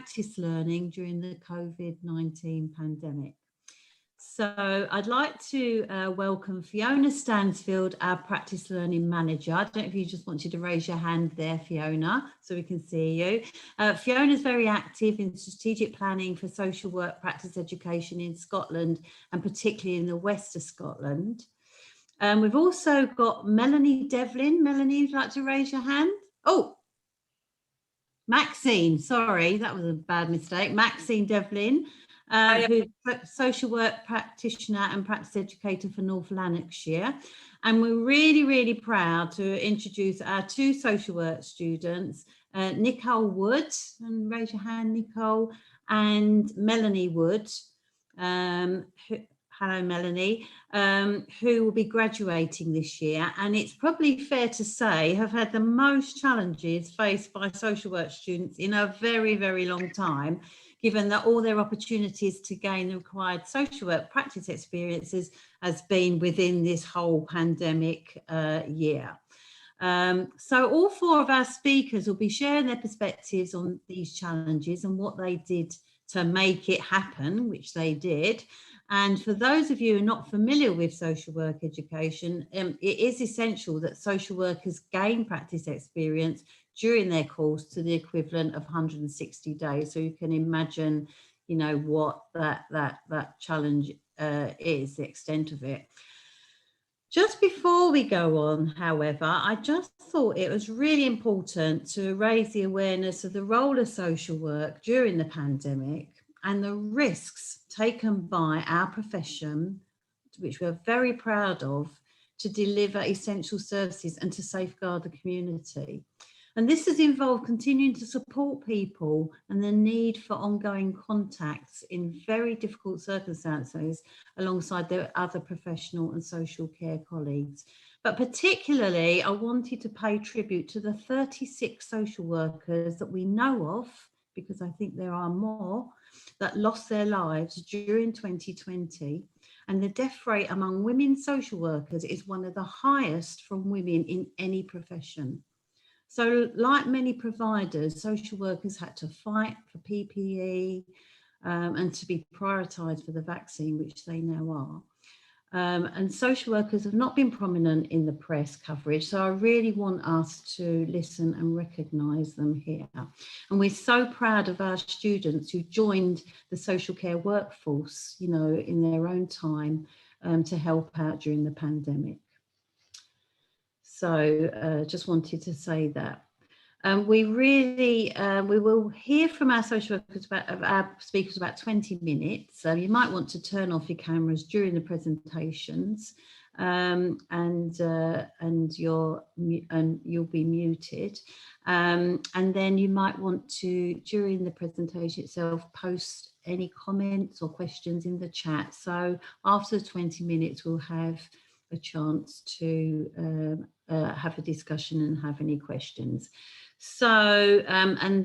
practice learning during the COVID-19 pandemic. So I'd like to welcome Fiona Stansfield, our practice learning manager. I don't know if you just wanted to raise your hand there, Fiona, so we can see you. Fiona is very active in strategic planning for social work practice education in Scotland, and particularly in the west of Scotland. We've also got Melanie Devlin. Melanie, would you like to raise your hand? Oh, Maxine, sorry, that was a bad mistake. Maxine Devlin. Who's a social work practitioner and practice educator for North Lanarkshire. And we're really, really proud to introduce our two social work students, Nicole Wood, and raise your hand, Nicole, and Melanie Wood. Hello, Melanie, who will be graduating this year. And it's probably fair to say have had the most challenges faced by social work students in a very, very long time, given that all their opportunities to gain the required social work practice experiences has been within this whole pandemic year. So all four of our speakers will be sharing their perspectives on these challenges and what they did to make it happen, which they did. And for those of you who are not familiar with social work education, it is essential that social workers gain practice experience during their course to the equivalent of 160 days. So you can imagine, you know, what that challenge is, the extent of it. Just before we go on, however, I just thought it was really important to raise the awareness of the role of social work during the pandemic and the risks taken by our profession, which we're very proud of, to deliver essential services and to safeguard the community. And this has involved continuing to support people and the need for ongoing contacts in very difficult circumstances alongside their other professional and social care colleagues. But particularly, I wanted to pay tribute to the 36 social workers that we know of, because I think there are more, that lost their lives during 2020. And the death rate among women social workers is one of the highest from women in any profession. So like many providers, social workers had to fight for PPE and to be prioritised for the vaccine, which they now are. And social workers have not been prominent in the press coverage, so I really want us to listen and recognise them here. And we're so proud of our students who joined the social care workforce, you know, in their own time to help out during the pandemic. So just wanted to say that. We will hear from our social workers, our speakers, about 20 minutes. So you might want to turn off your cameras during the presentations, and you'll be muted. And then you might want to, during the presentation itself, post any comments or questions in the chat. So after 20 minutes, we'll have a chance to have a discussion and have any questions. So,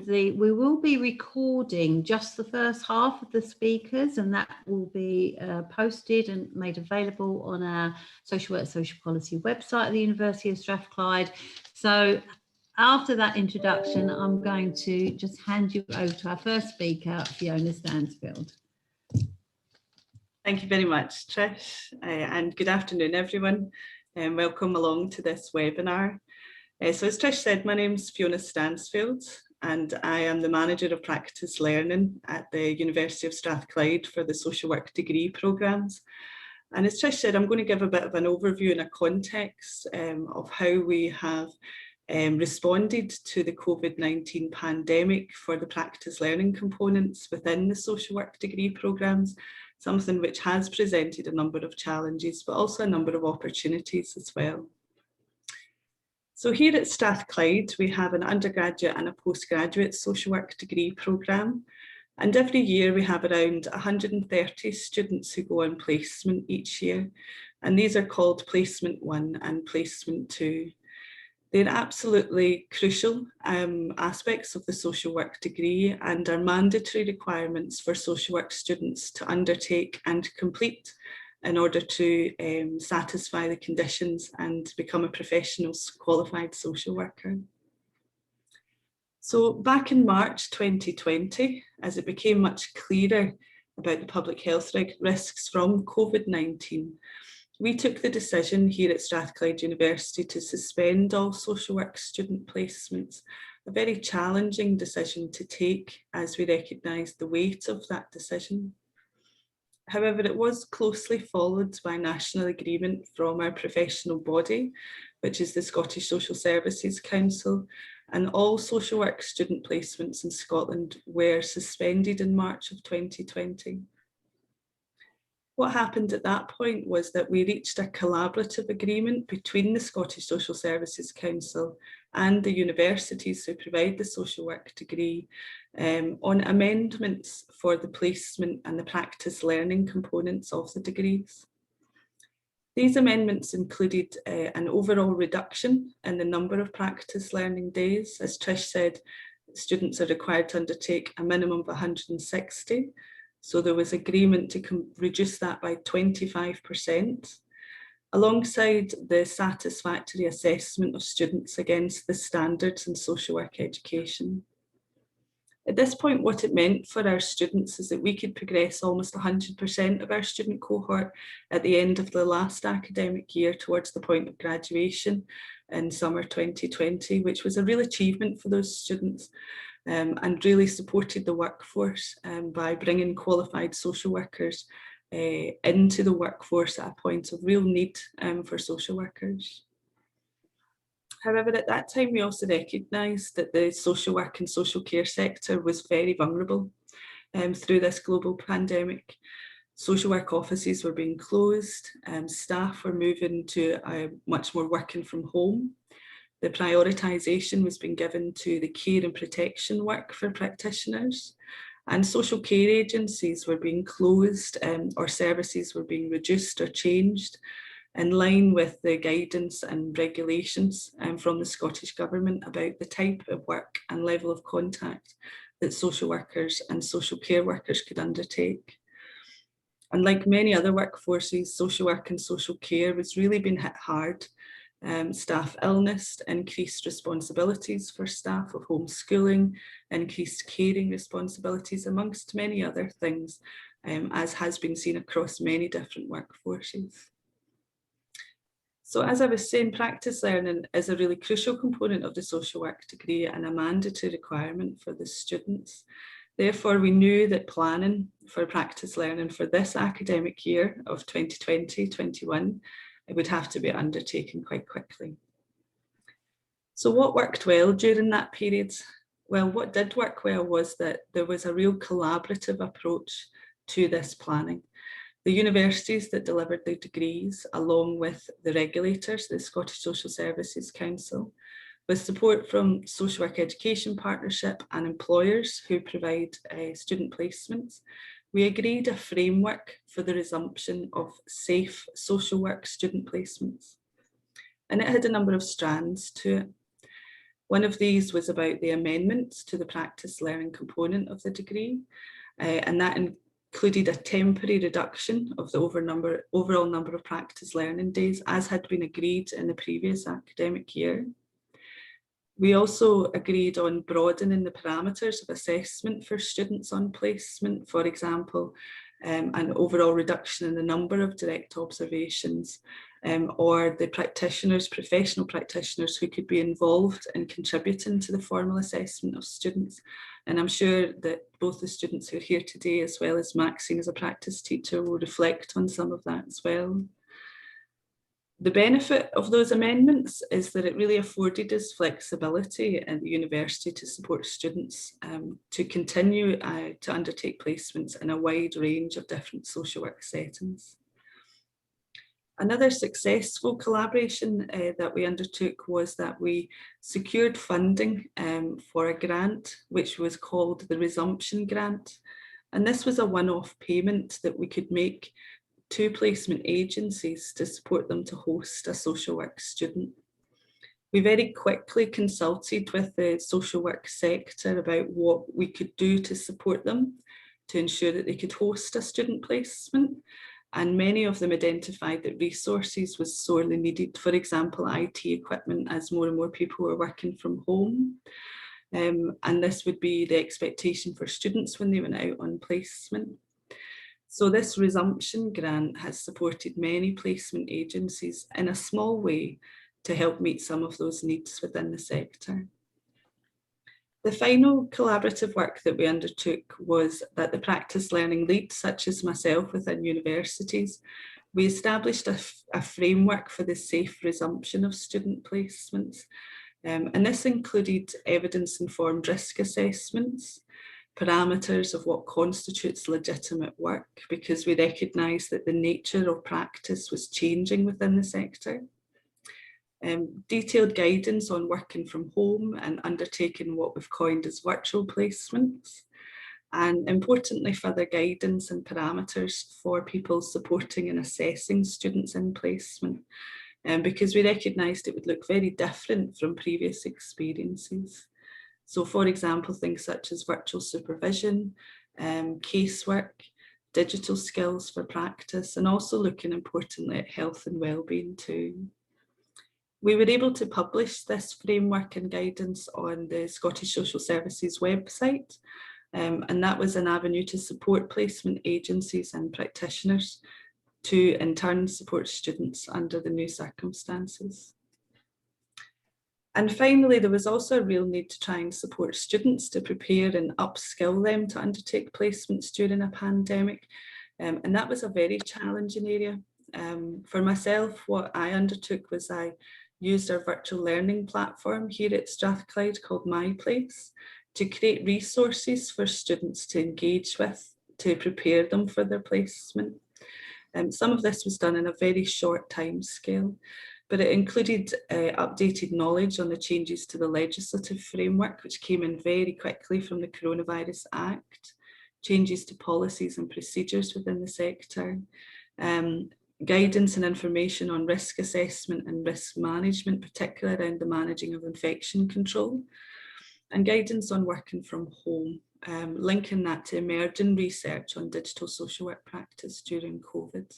we will be recording just the first half of the speakers, and that will be posted and made available on our Social Work Social Policy website at the University of Strathclyde. So after that introduction, I'm going to just hand you over to our first speaker, Fiona Stansfield. Thank you very much, Trish, and good afternoon, everyone, and welcome along to this webinar. So as Trish said, my name's Fiona Stansfield, and I am the Manager of Practice Learning at the University of Strathclyde for the Social Work degree programmes. And as Trish said, I'm going to give a bit of an overview and a context of how we have responded to the COVID-19 pandemic for the practice learning components within the social work degree programmes, something which has presented a number of challenges, but also a number of opportunities as well. So here at Strathclyde, we have an undergraduate and a postgraduate social work degree programme. And every year we have around 130 students who go on placement each year. And these are called Placement 1 and Placement 2. They're absolutely crucial aspects of the social work degree and are mandatory requirements for social work students to undertake and complete in order to satisfy the conditions and become a professional qualified social worker. So back in March 2020, as it became much clearer about the public health risks from COVID-19, we took the decision here at Strathclyde University to suspend all social work student placements, a very challenging decision to take as we recognised the weight of that decision. However, it was closely followed by national agreement from our professional body, which is the Scottish Social Services Council, and all social work student placements in Scotland were suspended in March of 2020. What happened at that point was that we reached a collaborative agreement between the Scottish Social Services Council and the universities who provide the social work degree on amendments for the placement and the practice learning components of the degrees. These amendments included an overall reduction in the number of practice learning days. As Trish said, students are required to undertake a minimum of 160. So there was agreement to reduce that by 25%, alongside the satisfactory assessment of students against the standards in social work education. At this point, what it meant for our students is that we could progress almost 100% of our student cohort at the end of the last academic year towards the point of graduation in summer 2020, which was a real achievement for those students. And really supported the workforce by bringing qualified social workers into the workforce at a point of real need for social workers. However, at that time, we also recognised that the social work and social care sector was very vulnerable through this global pandemic. Social work offices were being closed, staff were moving to much more working from home. The prioritisation was being given to the care and protection work for practitioners, and social care agencies were being closed or services were being reduced or changed in line with the guidance and regulations from the Scottish Government about the type of work and level of contact that social workers and social care workers could undertake. And like many other workforces, social work and social care was really being hit hard. Staff illness, increased responsibilities for staff of homeschooling, increased caring responsibilities, amongst many other things, as has been seen across many different workforces. So as I was saying, practice learning is a really crucial component of the social work degree and a mandatory requirement for the students. Therefore, we knew that planning for practice learning for this academic year of 2020-21 it would have to be undertaken quite quickly. So what worked well during that period? Well, what did work well was that there was a real collaborative approach to this planning. The universities that delivered the degrees, along with the regulators, the Scottish Social Services Council, with support from Social Work Education Partnership and employers who provide student placements, we agreed a framework for the resumption of safe social work student placements. And it had a number of strands to it. One of these was about the amendments to the practice learning component of the degree, and that included a temporary reduction of the overall number of practice learning days, as had been agreed in the previous academic year. We also agreed on broadening the parameters of assessment for students on placement, for example, an overall reduction in the number of direct observations, or the practitioners, professional practitioners who could be involved in contributing to the formal assessment of students. And I'm sure that both the students who are here today, as well as Maxine as a practice teacher, will reflect on some of that as well. The benefit of those amendments is that it really afforded us flexibility at the university to support students to continue to undertake placements in a wide range of different social work settings. Another successful collaboration that we undertook was that we secured funding for a grant which was called the Resumption Grant. And this was a one-off payment that we could make to placement agencies to support them to host a social work student. We very quickly consulted with the social work sector about what we could do to support them to ensure that they could host a student placement. And many of them identified that resources was sorely needed, for example, IT equipment, as more and more people were working from home. and this would be the expectation for students when they went out on placement. So this resumption grant has supported many placement agencies in a small way to help meet some of those needs within the sector. The final collaborative work that we undertook was that the practice learning leads, such as myself within universities, we established a framework for the safe resumption of student placements. And this included evidence-informed risk assessments, parameters of what constitutes legitimate work, because we recognised that the nature of practice was changing within the sector. Detailed guidance on working from home and undertaking what we've coined as virtual placements, and importantly further guidance and parameters for people supporting and assessing students in placement, because we recognised it would look very different from previous experiences. So for example, things such as virtual supervision, casework, digital skills for practice, and also looking importantly at health and wellbeing too. We were able to publish this framework and guidance on the Scottish Social Services website, and that was an avenue to support placement agencies and practitioners to in turn support students under the new circumstances. And finally, there was also a real need to try and support students to prepare and upskill them to undertake placements during a pandemic. And that was a very challenging area. For myself, what I undertook was I used our virtual learning platform here at Strathclyde called My Place to create resources for students to engage with, to prepare them for their placement. Some of this was done in a very short time scale, but it included updated knowledge on the changes to the legislative framework, which came in very quickly from the Coronavirus Act, changes to policies and procedures within the sector, guidance and information on risk assessment and risk management, particularly around the managing of infection control, and guidance on working from home, linking that to emerging research on digital social work practice during COVID.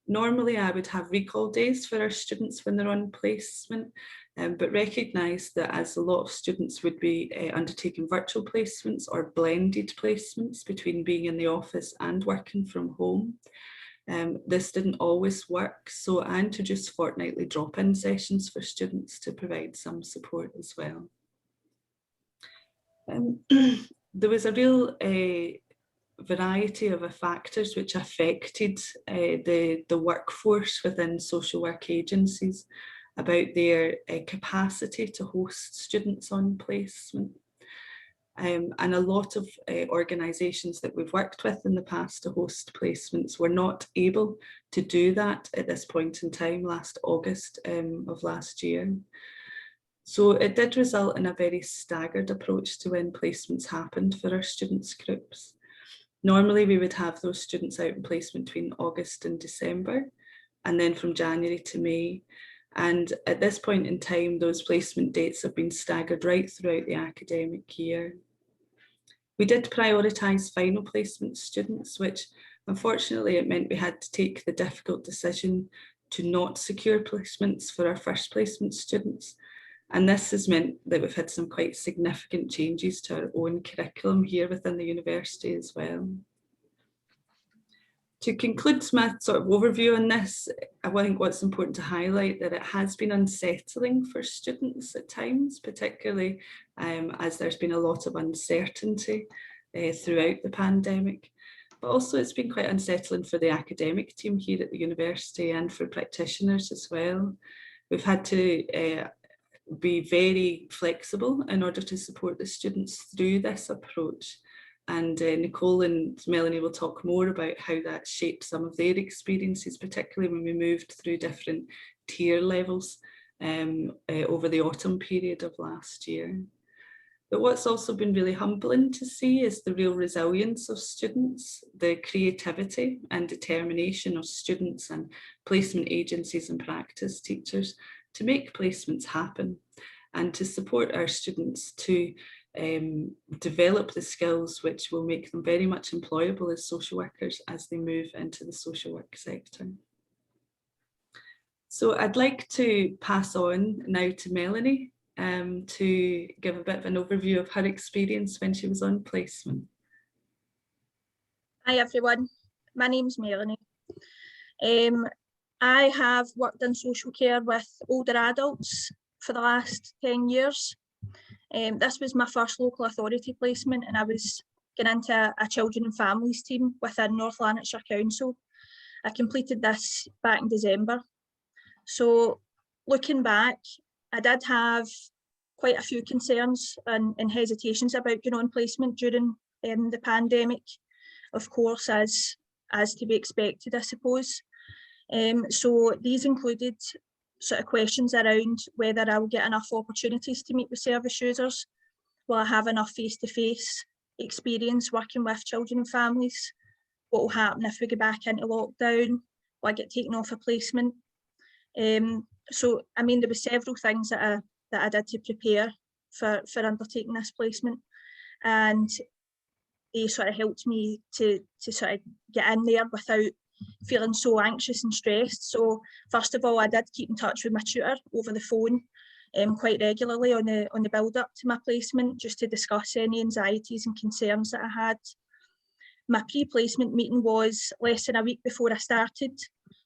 Normally, I would have recall days for our students when they're on placement, but recognise that as a lot of students would be undertaking virtual placements or blended placements between being in the office and working from home, this didn't always work. So I introduced fortnightly drop-in sessions for students to provide some support as well. There was a real variety of factors which affected the workforce within social work agencies about their capacity to host students on placement. And a lot of organisations that we've worked with in the past to host placements were not able to do that at this point in time, last August of last year. So it did result in a very staggered approach to when placements happened for our students groups. Normally we would have those students out in placement between August and December, and then from January to May. And at this point in time, those placement dates have been staggered right throughout the academic year. We did prioritise final placement students, which unfortunately it meant we had to take the difficult decision to not secure placements for our first placement students. And this has meant that we've had some quite significant changes to our own curriculum here within the university as well. To conclude my sort of overview on this, I think what's important to highlight that it has been unsettling for students at times, particularly as there's been a lot of uncertainty throughout the pandemic. But also it's been quite unsettling for the academic team here at the university and for practitioners as well. We've had to be very flexible in order to support the students through this approach. And Nicole and Melanie will talk more about how that shaped some of their experiences, particularly when we moved through different tier levels over the autumn period of last year. But what's also been really humbling to see is the real resilience of students, the creativity and determination of students and placement agencies and practice teachers to make placements happen and to support our students to develop the skills which will make them very much employable as social workers as they move into the social work sector. So I'd like to pass on now to Melanie, to give a bit of an overview of her experience when she was on placement. Hi everyone, my name's Melanie. I have worked in social care with older adults for the last 10 years. This was my first local authority placement, and I was getting into a children and families team within North Lanarkshire Council. I completed this back in December. So looking back, I did have quite a few concerns and hesitations about going on placement during the pandemic, of course, as to be expected, I suppose. So these included sort of questions around whether I will get enough opportunities to meet with service users. Will I have enough face-to-face experience working with children and families? What will happen if we go back into lockdown? Will I get taken off a placement? So, I mean, there were several things that I did to prepare for undertaking this placement, and they sort of helped me to sort of get in there without feeling so anxious and stressed. So first of all, I did keep in touch with my tutor over the phone quite regularly on the build up to my placement, just to discuss any anxieties and concerns that I had. My pre-placement meeting was less than a week before I started,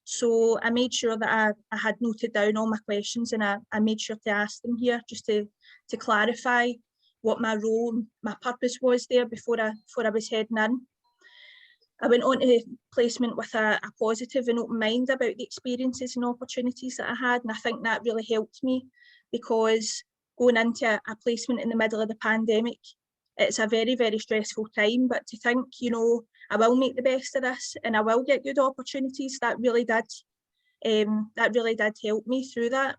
so I made sure that I had noted down all my questions, and I made sure to ask them here just to clarify what my role, my purpose was there before I was heading in. I went on to placement with a positive and open mind about the experiences and opportunities that I had, and I think that really helped me, because going into a placement in the middle of the pandemic, it's a very, very stressful time, but to think, you know, I will make the best of this and I will get good opportunities, that really did help me through that.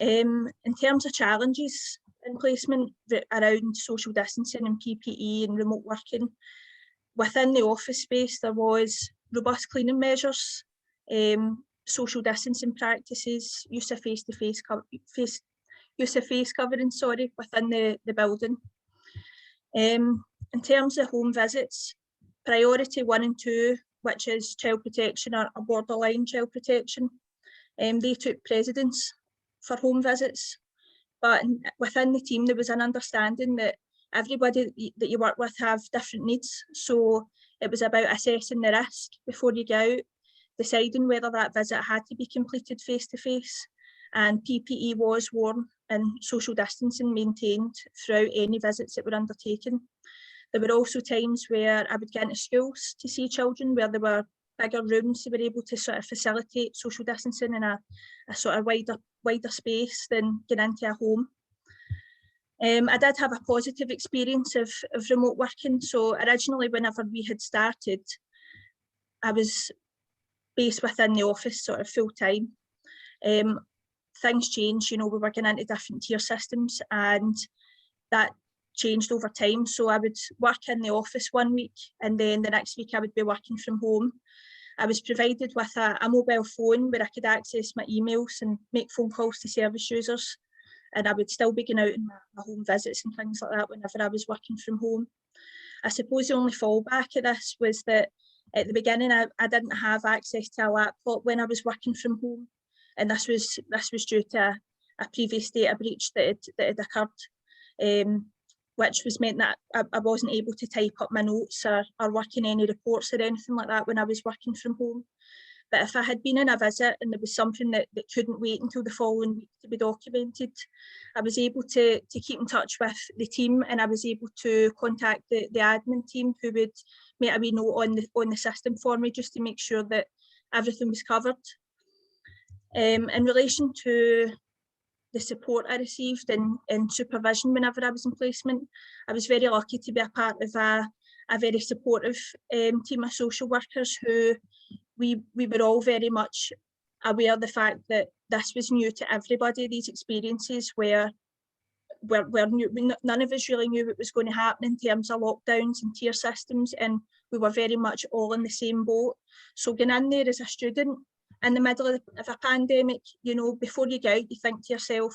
In terms of challenges in placement around social distancing and PPE and remote working, within the office space there was robust cleaning measures, social distancing practices, use of face covering, within the building. In terms of home visits, priority 1 and 2, which is child protection or borderline child protection, they took precedence for home visits. But within the team, there was an understanding that everybody that you work with have different needs. So it was about assessing the risk before you go out, deciding whether that visit had to be completed face-to-face, and PPE was worn and social distancing maintained throughout any visits that were undertaken. There were also times where I would get into schools to see children where there were bigger rooms that were able to sort of facilitate social distancing in a sort of wider space than getting into a home. I did have a positive experience of remote working. So originally, whenever we had started, I was based within the office sort of full time. Things changed, you know, we were getting into different tier systems, and that changed over time. So I would work in the office one week, and then the next week I would be working from home. I was provided with a mobile phone where I could access my emails and make phone calls to service users, and I would still be going out on my home visits and things like that whenever I was working from home. I suppose the only fallback of this was that at the beginning I didn't have access to a laptop when I was working from home, and this was due to a previous data breach that had occurred, which was meant that I wasn't able to type up my notes or work in any reports or anything like that when I was working from home. But if I had been in a visit and there was something that couldn't wait until the following week to be documented, I was able to keep in touch with the team, and I was able to contact the admin team, who would make a wee note on the system for me just to make sure that everything was covered. In relation to the support I received in supervision whenever I was in placement, I was very lucky to be a part of a very supportive team of social workers who we were all very much aware of the fact that this was new to everybody. These experiences were new. None of us really knew what was going to happen in terms of lockdowns and tier systems, and we were very much all in the same boat. So going in there as a student in the middle of a pandemic, you know, before you go out, you think to yourself,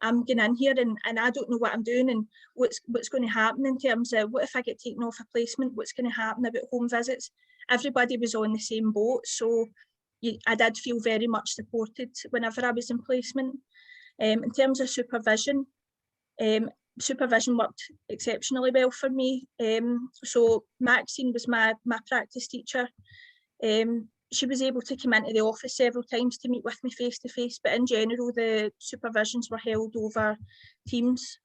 I'm going in here and I don't know what I'm doing, and what's going to happen in terms of what if I get taken off a placement, what's going to happen about home visits. Everybody was on the same boat, so I did feel very much supported whenever I was in placement. In terms of supervision, supervision worked exceptionally well for me. So Maxine was my practice teacher. She was able to come into the office several times to meet with me face to face, but in general the supervisions were held over Teams.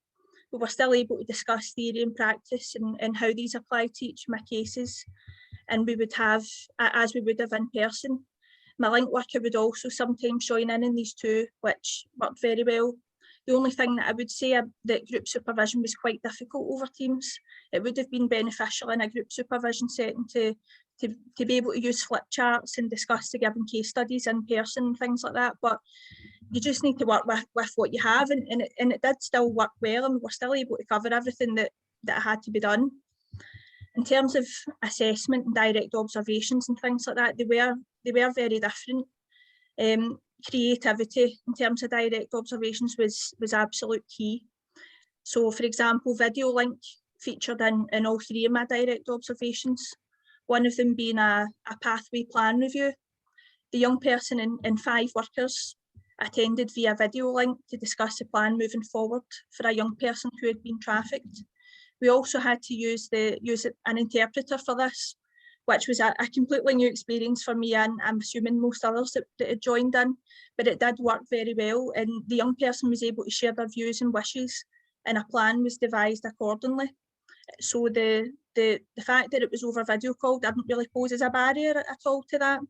We were still able to discuss theory and practice and how these apply to each of my cases, and we would have, as we would have in person. My link worker would also sometimes join in these too, which worked very well. The only thing that I would say that group supervision was quite difficult over Teams. It would have been beneficial in a group supervision setting to be able to use flip charts and discuss the given case studies in person and things like that. But you just need to work with what you have, and it did still work well, and we were still able to cover everything that had to be done. In terms of assessment and direct observations and things like that, they were very different. Creativity in terms of direct observations was absolute key. So, for example, video link featured in all three of my direct observations, one of them being a pathway plan review. The young person and 5 workers attended via video link to discuss the plan moving forward for a young person who had been trafficked. We also had to use an interpreter for this, which was a completely new experience for me, and I'm assuming most others that had joined in, but it did work very well, and the young person was able to share their views and wishes, and a plan was devised accordingly. So the fact that it was over video call didn't really pose as a barrier at all to that.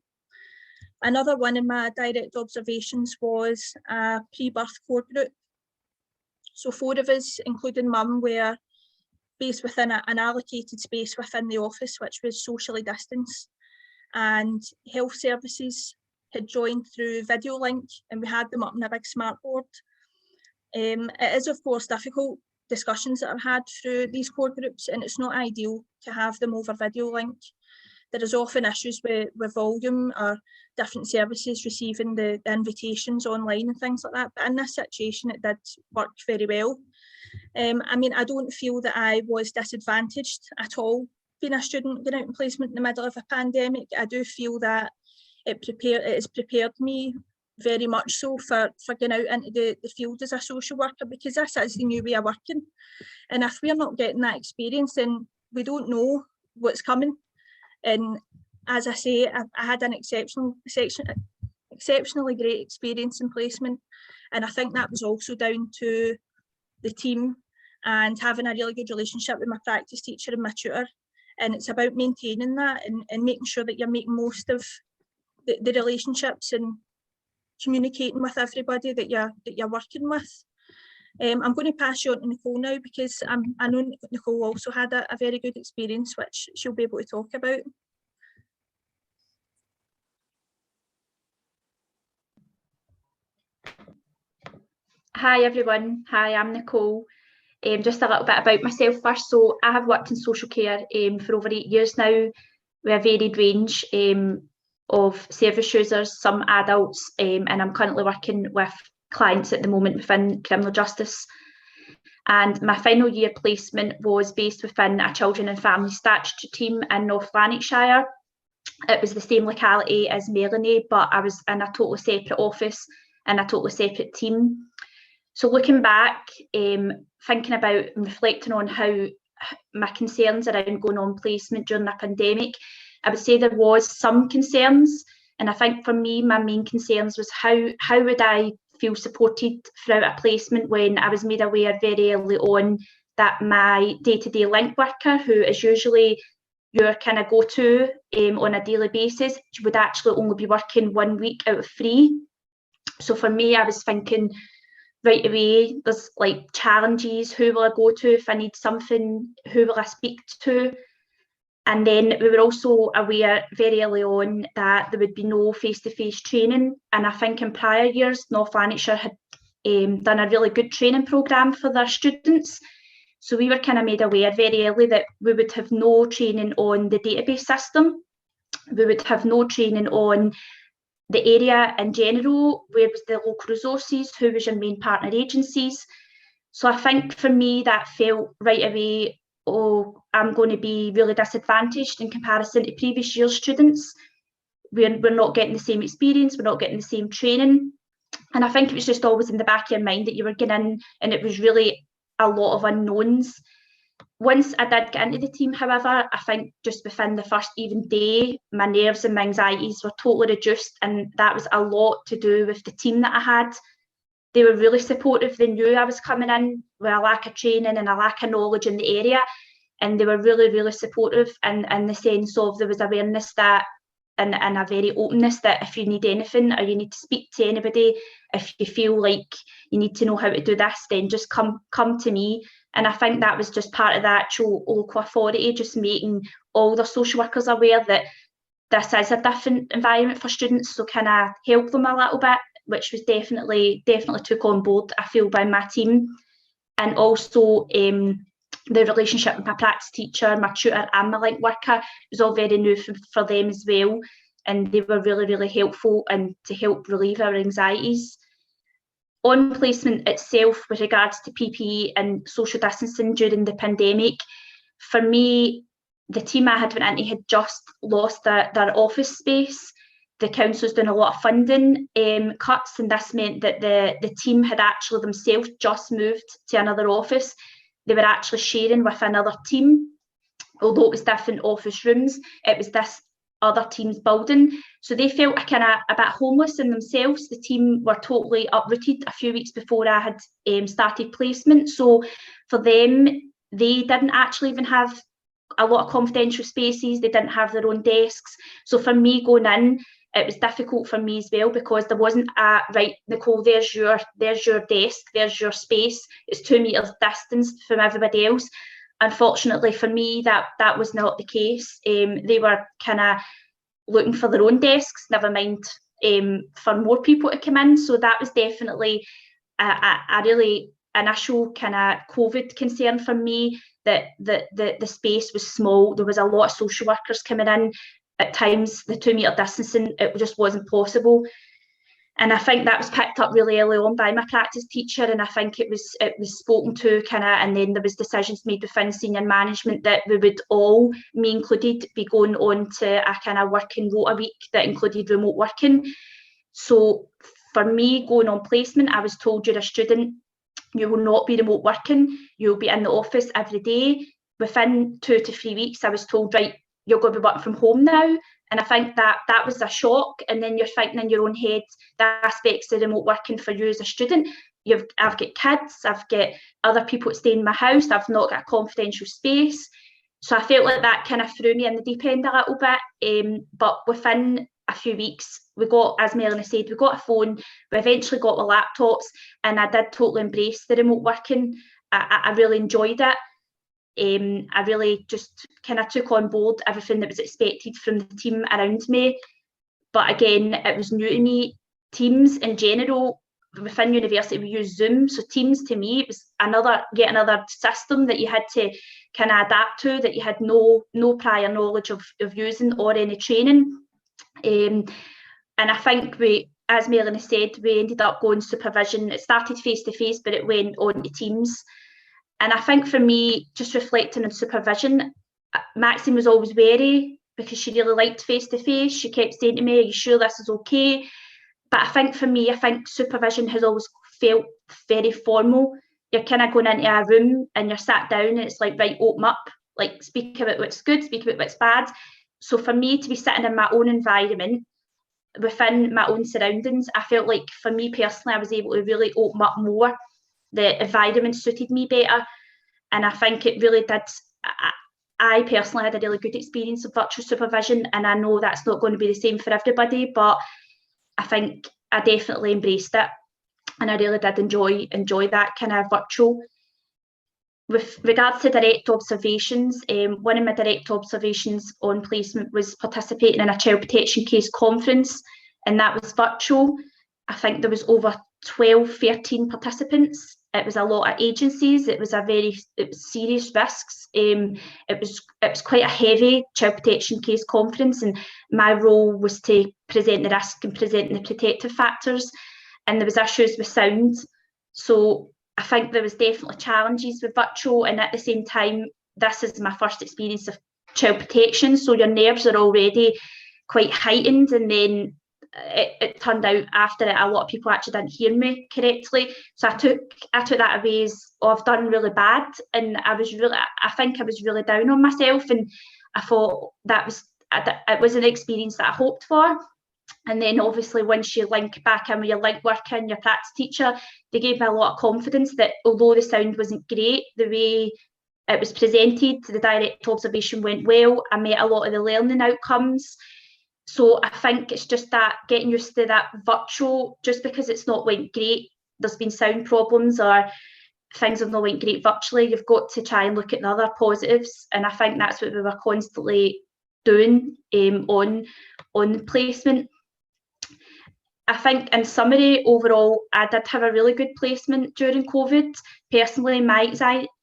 Another one of my direct observations was a pre-birth core group. So 4 of us, including mum, were based within an allocated space within the office, which was socially distanced, and health services had joined through video link, and we had them up on a big smart board. It is of course difficult discussions that are had through these core groups, and it's not ideal to have them over video link. There is often issues with volume or different services receiving the invitations online and things like that, but in this situation it did work very well. I mean, I don't feel that I was disadvantaged at all being a student going out in placement in the middle of a pandemic. I do feel that it has prepared me very much so for going out into the field as a social worker, because this is the new way of working, and if we're not getting that experience, then we don't know what's coming. And as I say, I had an exceptionally great experience in placement, and I think that was also down to the team and having a really good relationship with my practice teacher and my tutor. And it's about maintaining that and making sure that you're making most of the relationships and communicating with everybody that you're working with. I'm going to pass you on to Nicole now, because I know Nicole also had a very good experience, which she'll be able to talk about. Hi everyone, hi, I'm Nicole. Just a little bit about myself first. So I have worked in social care for over 8 years now, with a varied range of service users, some adults, and I'm currently working with clients at the moment within criminal justice. And my final year placement was based within a children and family statutory team in North Lanarkshire. It was the same locality as Melanie, but I was in a totally separate office and a totally separate team. So looking back, thinking about and reflecting on how my concerns around going on placement during the pandemic, I would say there was some concerns. And I think for me, my main concerns was how would I feel supported throughout a placement when I was made aware very early on that my day-to-day link worker, who is usually your kind of go-to on a daily basis, would actually only be working 1 week out of 3. So for me, I was thinking, right away, there's like challenges. Who will I go to if I need something? Who will I speak to? And then we were also aware very early on that there would be no face-to-face training. And I think in prior years, North Lanarkshire had done a really good training programme for their students. So we were kind of made aware very early that we would have no training on the database system. We would have no training on the area in general, where was the local resources, who was your main partner agencies. So I think for me that felt right away, oh, I'm going to be really disadvantaged in comparison to previous year's students. We're not getting the same experience, we're not getting the same training. And I think it was just always in the back of your mind that you were getting in, and it was really a lot of unknowns. Once I did get into the team, however, I think just within the first even day, my nerves and my anxieties were totally reduced, and that was a lot to do with the team that I had. They were really supportive. They knew I was coming in with a lack of training and a lack of knowledge in the area, and they were really, really supportive in the sense of there was awareness that and a very openness that if you need anything or you need to speak to anybody, if you feel like you need to know how to do this, then just come to me. And I think that was just part of the actual local authority, just making all the social workers aware that this is a different environment for students, so can I help them a little bit, which was definitely took on board, I feel, by my team. And also the relationship with my practice teacher, my tutor and my link worker was all very new for them as well, and they were really, really helpful and to help relieve our anxieties. On placement itself, with regards to PPE and social distancing during the pandemic, for me, the team I had went into had just lost their office space. The council's done a lot of funding cuts, and this meant that the team had actually themselves just moved to another office. They were actually sharing with another team, although it was different office rooms, it was this other team's building. So they felt a bit homeless in themselves. The team were totally uprooted a few weeks before I had started placement. So for them, they didn't actually even have a lot of confidential spaces. They didn't have their own desks. So for me going in, it was difficult for me as well, because there wasn't a, right, Nicole, there's your desk, there's your space, it's 2 meters distance from everybody else. Unfortunately for me, that was not the case. They were kind of looking for their own desks, never mind for more people to come in. So that was definitely a really initial kind of COVID concern for me, that the space was small. There was a lot of social workers coming in. At times, the 2 meter distancing, it just wasn't possible. And I think that was picked up really early on by my practice teacher, and I think it was spoken to and then there was decisions made within senior management that we would all, me included, be going on to a kind of working rota week that included remote working. So for me, going on placement, I was told, you're a student, you will not be remote working, you'll be in the office every day. Within 2 to 3 weeks, I was told, right, you're going to be working from home now. And I think that was a shock. And then you're thinking in your own head, the aspects of remote working for you as a student. I've got kids, I've got other people staying in my house, I've not got a confidential space. So I felt like that kind of threw me in the deep end a little bit. But within a few weeks, we got, as Melanie said, we got a phone, we eventually got the laptops, and I did totally embrace the remote working. I really enjoyed it. I really just kind of took on board everything that was expected from the team around me. But again, it was new to me. Teams in general, within university, we use Zoom. So Teams, to me, it was yet another system that you had to kind of adapt to, that you had no prior knowledge of using or any training. And I think as Melanie said, we ended up going supervision. It started face-to-face, but it went on to Teams. And I think for me, just reflecting on supervision, Maxine was always wary because she really liked face-to-face. She kept saying to me, are you sure this is okay? But I think for me, supervision has always felt very formal. You're kind of going into a room and you're sat down and it's like, right, open up, like speak about what's good, speak about what's bad. So for me to be sitting in my own environment, within my own surroundings, I felt like for me personally, I was able to really open up more. The environment suited me better, and I think it really did. I personally had a really good experience of virtual supervision, and I know that's not going to be the same for everybody, but I think I definitely embraced it, and I really did enjoy that kind of virtual. With regards to direct observations, one of my direct observations on placement was participating in a child protection case conference, and that was virtual. I think there was over 13 participants. It was a lot of agencies. It was serious risks. It was quite a heavy child protection case conference, and my role was to present the risk and present the protective factors. And there was issues with sound. So I think there was definitely challenges with virtual, and at the same time, this is my first experience of child protection. So your nerves are already quite heightened, and then it turned out after it, a lot of people actually didn't hear me correctly. So I took that away as, oh, I've done really bad. And I think I was really down on myself. And I thought it was an experience that I hoped for. And then obviously once you link back in with your link worker and your practice teacher, they gave me a lot of confidence that although the sound wasn't great, the way it was presented, the direct observation went well. I met a lot of the learning outcomes. So I think it's just that getting used to that virtual, just because it's not went great, there's been sound problems or things have not went great virtually, you've got to try and look at the other positives. And I think that's what we were constantly doing on the placement. I think in summary, overall, I did have a really good placement during COVID. Personally, my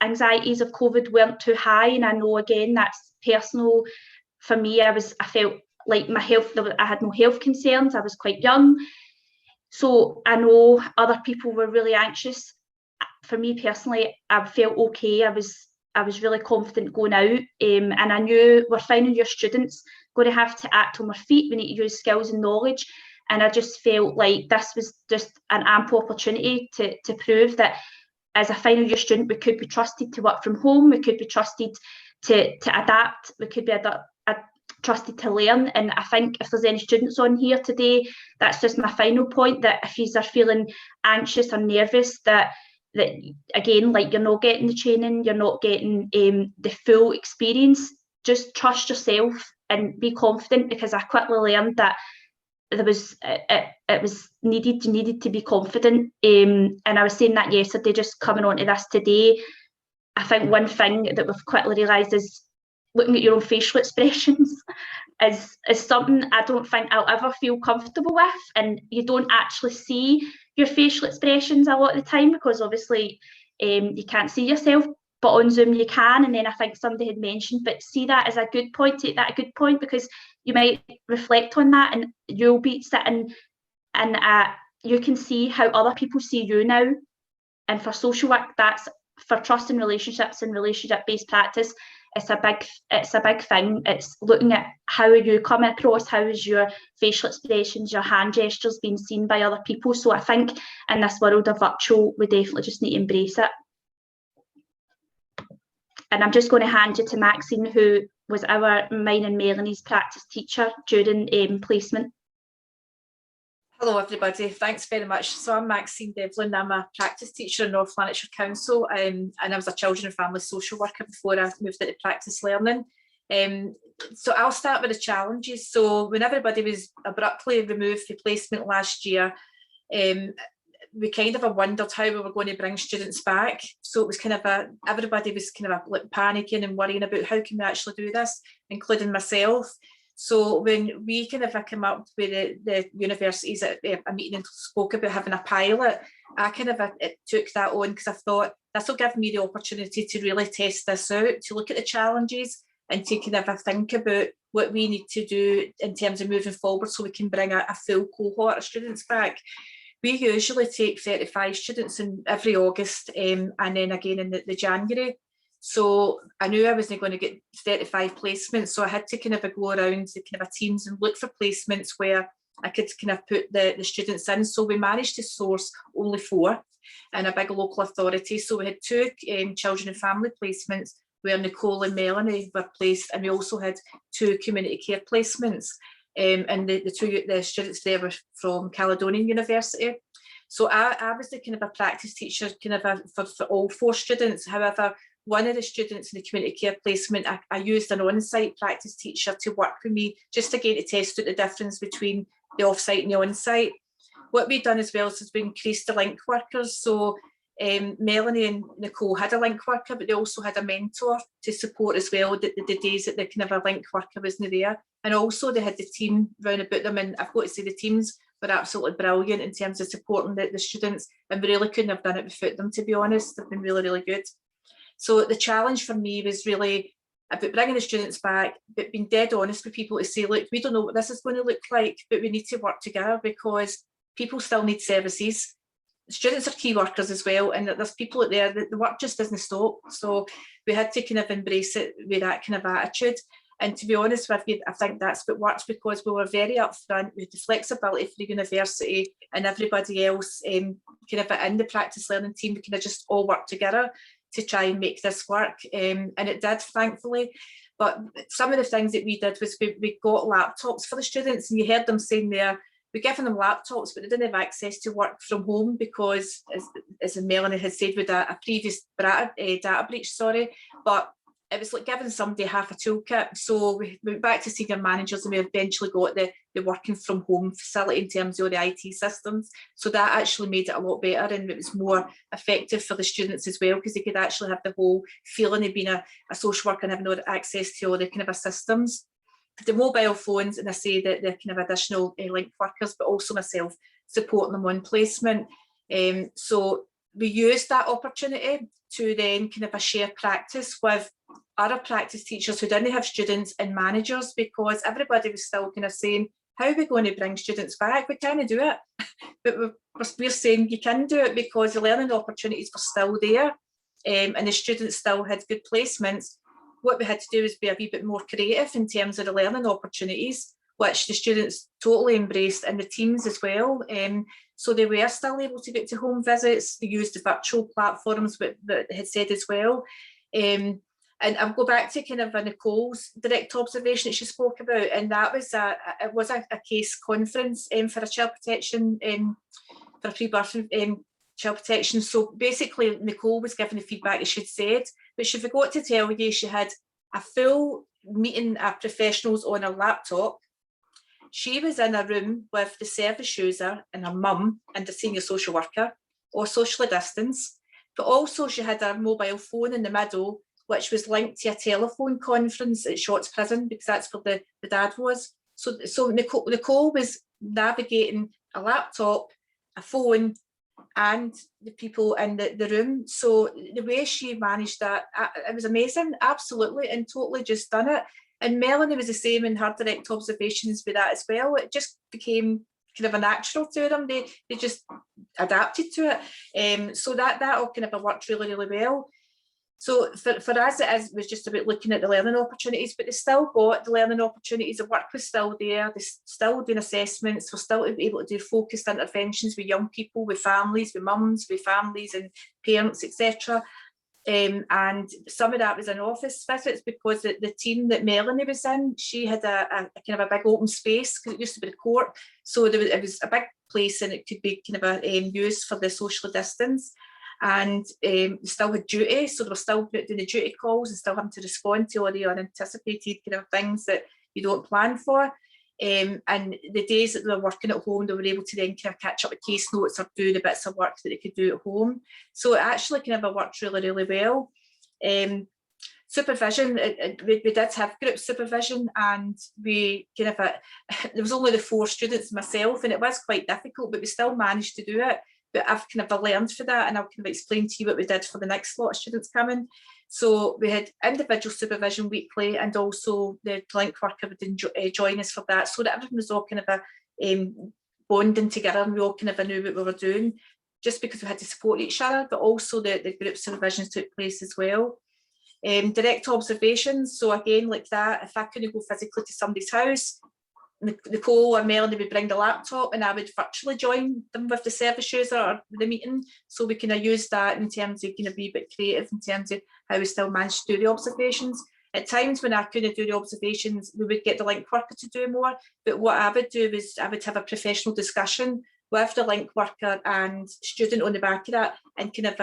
anxieties of COVID weren't too high. And I know, again, that's personal. For me, I felt like my health, I had no health concerns. I was quite young. So I know other people were really anxious. For me personally, I felt okay. I was really confident going out. And I knew we're final year students going to have to act on our feet. We need to use skills and knowledge. And I just felt like this was just an ample opportunity to prove that as a final year student, we could be trusted to work from home, we could be trusted to adapt, we could be trusted to learn. And I think if there's any students on here today, that's just my final point, that if you are feeling anxious or nervous, that again, like, you're not getting the training, you're not getting the full experience, just trust yourself and be confident, because I quickly learned that it was needed. You needed to be confident, and I was saying that yesterday, just coming on to this today. I think one thing that we've quickly realised is looking at your own facial expressions is something I don't think I'll ever feel comfortable with, and you don't actually see your facial expressions a lot of the time, because obviously you can't see yourself, but on Zoom you can. And then I think somebody had mentioned, but see that as a good point, take that a good point, because you might reflect on that and you'll be sitting and you can see how other people see you now. And for social work, that's for trust in relationships and relationship-based practice, it's a big thing. It's looking at how are you coming across, how is your facial expressions, your hand gestures being seen by other people. So I think in this world of virtual, we definitely just need to embrace it. And I'm just going to hand you to Maxine, who was mine and Melanie's practice teacher during placement. Hello everybody, thanks very much. So I'm Maxine Devlin, I'm a practice teacher in North Lanarkshire Council, and I was a children and family social worker before I moved into practice learning. So I'll start with the challenges. So when everybody was abruptly removed for placement last year, we kind of wondered how we were going to bring students back. So it was kind of everybody was kind of like panicking and worrying about how can we actually do this, including myself. So when we kind of come up with the universities at a meeting and spoke about having a pilot, I kind of took that on because I thought this will give me the opportunity to really test this out, to look at the challenges and to kind of think about what we need to do in terms of moving forward so we can bring a full cohort of students back. We usually take 35 students in every August and then again in the January. So I knew I wasn't going to get 35 placements, so I had to kind of go around to kind of teams and look for placements where I could kind of put the students in. So we managed to source only 4 in a big local authority. So we had 2 children and family placements where Nicole and Melanie were placed, and we also had 2 community care placements. And the students there were from Caledonian University. So I was the kind of a practice teacher kind of for all 4 students. However, one of the students in the community care placement, I used an on-site practice teacher to work with me just again to test out the difference between the off-site and the on-site. What we've done as well is we increased the link workers. So Melanie and Nicole had a link worker, but they also had a mentor to support as well the days that the kind of a link worker wasn't there. And also they had the team round about them, and I've got to say the teams were absolutely brilliant in terms of supporting the students, and we really couldn't have done it without them, to be honest. They've been really, really good. So the challenge for me was really about bringing the students back, but being dead honest with people to say, look, we don't know what this is going to look like, but we need to work together because people still need services. Students are key workers as well, and there's people out there that the work just doesn't stop. So we had to kind of embrace it with that kind of attitude. And to be honest with you, I think that's what worked, because we were very upfront with the flexibility for the university and everybody else kind of in the practice learning team. We kind of just all worked together to try and make this work, and it did, thankfully. But some of the things that we did was we got laptops for the students, and you heard them saying there, we're giving them laptops, but they didn't have access to work from home because, as Melanie has said, with a previous data breach, but it was like giving somebody half a toolkit. So we went back to senior managers, and we eventually got the working from home facility in terms of the IT systems. So that actually made it a lot better, and it was more effective for the students as well, because they could actually have the whole feeling of being a social worker and having all access to all the kind of systems. The mobile phones, and I say that they're kind of additional link workers, but also myself supporting them on placement. So we used that opportunity to then kind of a shared practice with other practice teachers who didn't have students and managers, because everybody was still kind of saying, how are we going to bring students back? We can't do it. But we're saying you can do it, because the learning opportunities were still there, and the students still had good placements. What we had to do is be a wee bit more creative in terms of the learning opportunities, which the students totally embraced, and the teams as well. So they were still able to get to home visits. They used the virtual platforms that had said as well. And I'll go back to kind of Nicole's direct observation that she spoke about, and that was it was a case conference for a child protection, for a pre-birth child protection. So basically Nicole was giving the feedback that she'd said, but she forgot to tell you she had a full meeting of professionals on her laptop. She was in a room with the service user and her mum and the senior social worker, or socially distanced, but also she had a mobile phone in the middle, which was linked to a telephone conference at Shotts Prison, because that's where the dad was. So Nicole was navigating a laptop, a phone, and the people in the room. So the way she managed that, it was amazing, absolutely, and totally just done it. And Melanie was the same in her direct observations with that as well. It just became kind of a natural to them. They just adapted to it. So that all kind of worked really, really well. So for us, it was just about looking at the learning opportunities, but they still got the learning opportunities. The work was still there. They're still doing assessments. We're still able to do focused interventions with young people, with families, with mums, with families and parents, etc. And some of that was in office visits, because the team that Melanie was in, she had a kind of a big open space, because it used to be the court. So it was a big place, and it could be kind of used for the social distance. And they still had duty, so they were still doing the duty calls and still having to respond to all the unanticipated kind of things that you don't plan for. And the days that they were working at home, they were able to then kind of catch up with case notes or do the bits of work that they could do at home. So it actually kind of worked really, really well. Supervision, we did have group supervision, and we kind of, there was only the 4 students, myself, and it was quite difficult, but we still managed to do it. But I've kind of learned for that, and I'll kind of explain to you what we did for the next lot of students coming. So we had individual supervision weekly, and also the link worker would join us for that, so that everyone was all kind of bonding together, and we all kind of knew what we were doing, just because we had to support each other. But also the group supervisions took place as well. Direct observations, so again, like that, if I couldn't go physically to somebody's house, Nicole or Melanie would bring the laptop, and I would virtually join them with the service user or the meeting. So we kind of use that in terms of kind of be a bit creative in terms of how we still manage to do the observations. At times when I couldn't do the observations, we would get the link worker to do more. But what I would do is I would have a professional discussion with the link worker and student on the back of that, and kind of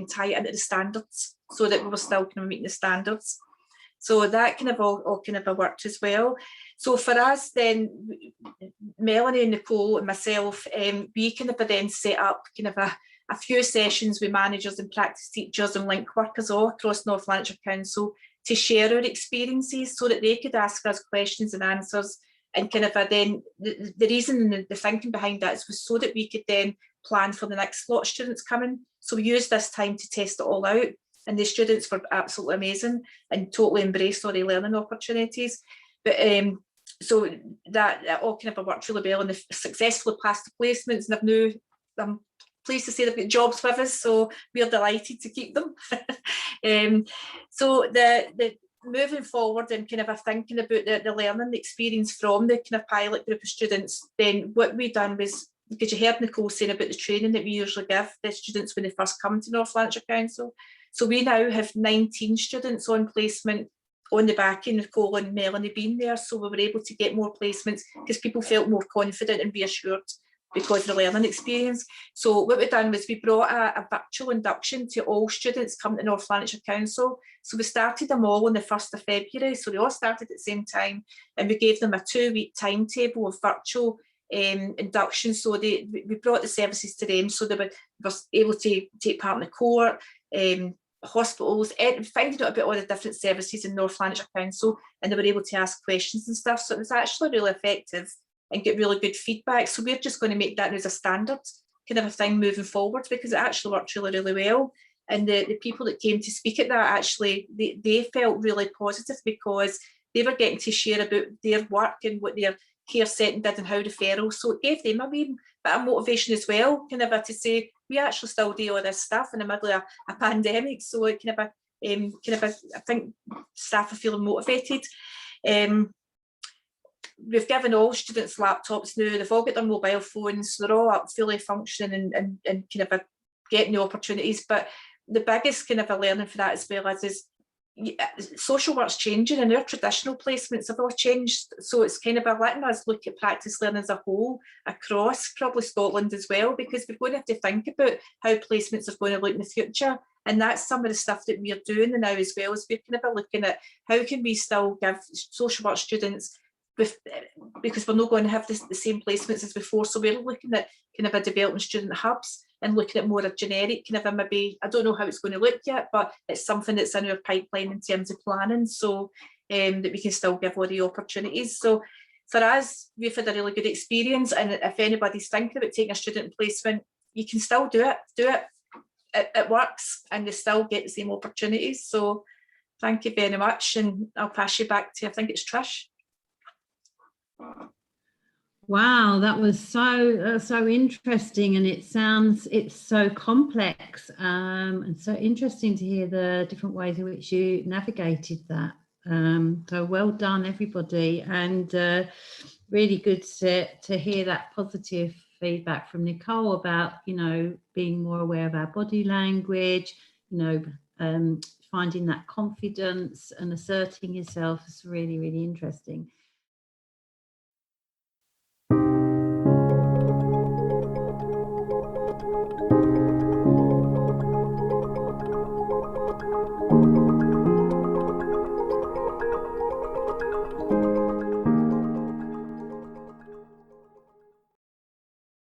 tie it into the standards, so that we were still kind of meeting the standards. So that kind of all kind of worked as well. So for us then, Melanie and Nicole and myself, we kind of then set up kind of a few sessions with managers and practice teachers and link workers all across North Lanarkshire Council to share our experiences, so that they could ask us questions and answers. And kind of then the reason and the thinking behind that was so that we could then plan for the next lot of students coming. So we used this time to test it all out. And the students were absolutely amazing and totally embraced all the learning opportunities. But so that all kind of worked really well, and they've successfully passed the placements, and I'm pleased to say they've got jobs with us, so we're delighted to keep them. So moving forward and kind of thinking about the learning experience from the kind of pilot group of students, then what we done was, because you heard Nicole saying about the training that we usually give the students when they first come to North Lanarkshire Council. So we now have 19 students on placement on the back of Nicole and Melanie being there. So we were able to get more placements because people felt more confident and reassured because of the learning experience. So what we've done was we brought a virtual induction to all students coming to North Lanarkshire Council. So we started them all on the 1st of February. So they all started at the same time, and we gave them a 2-week timetable of virtual induction. So we brought the services to them, so they were able to take part in the court, hospitals, finding out about all the different services in North Lanarkshire Council, and they were able to ask questions and stuff. So it was actually really effective and get really good feedback. So we're just going to make that as a standard kind of a thing moving forward, because it actually worked really, really well. And the people that came to speak at that, actually, they felt really positive because they were getting to share about their work and what their care setting did and how referrals. So it gave them a wee bit of motivation as well, kind of to say, we actually still do all this stuff in the middle of a pandemic. So it I think staff are feeling motivated. We've given all students laptops now, they've all got their mobile phones, so they're all up fully functioning and kind of getting the opportunities. But the biggest kind of a learning for that as well is social work's changing, and our traditional placements have all changed. So it's kind of letting us look at practice learning as a whole across probably Scotland as well, because we're going to have to think about how placements are going to look in the future. And that's some of the stuff that we're doing now as well, as we're kind of looking at how can we still give social work students because we're not going to have the same placements as before. So we're looking at kind of a developing student hubs and looking at more a generic kind of a maybe, I don't know how it's going to look yet, but it's something that's in our pipeline in terms of planning, so that we can still give all the opportunities. So for us, we've had a really good experience, and if anybody's thinking about taking a student placement, you can still do it. It works, and they still get the same opportunities. So thank you very much, and I'll pass you back to, I think it's Trish. Wow, that was so interesting, and it's so complex, and so interesting to hear the different ways in which you navigated that. So well done, everybody, and really good to hear that positive feedback from Nicole about, you know, being more aware of our body language, you know, finding that confidence and asserting yourself is really, really interesting.